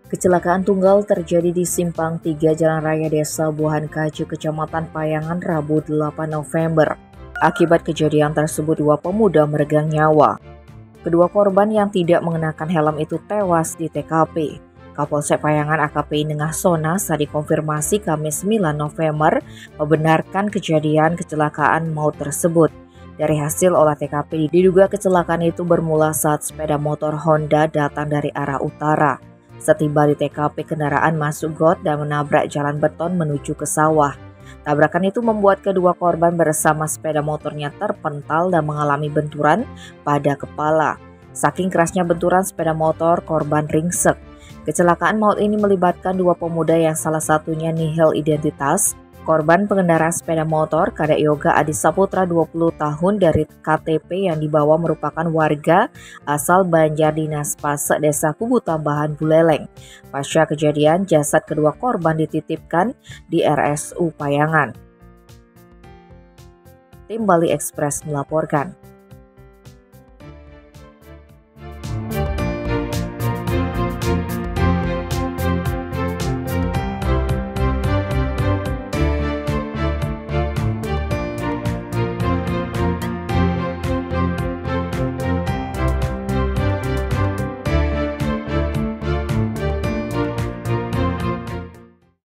Kecelakaan tunggal terjadi di Simpang 3 Jalan Raya Desa Buahan Kaju, Kecamatan Payangan, Rabu 8 November. Akibat kejadian tersebut, dua pemuda meregang nyawa. Kedua korban yang tidak mengenakan helm itu tewas di TKP. Kapolsek Payangan AKP Nengah Sona saat dikonfirmasi Kamis 9 November membenarkan kejadian kecelakaan maut tersebut. Dari hasil olah TKP, diduga kecelakaan itu bermula saat sepeda motor Honda datang dari arah utara. Setiba di TKP, kendaraan masuk got dan menabrak jalan beton menuju ke sawah. Tabrakan itu membuat kedua korban bersama sepeda motornya terpental dan mengalami benturan pada kepala. Saking kerasnya benturan sepeda motor, korban ringsek. Kecelakaan maut ini melibatkan dua pemuda yang salah satunya nihil identitas. Korban pengendara sepeda motor Kadek Yoga Adi Saputra 20 tahun dari KTP yang dibawa merupakan warga asal Banjar Dinas Pasek Desa Kubu Tambahan Buleleng. Pasca kejadian, jasad kedua korban dititipkan di RSU Payangan. Tim Bali Express melaporkan.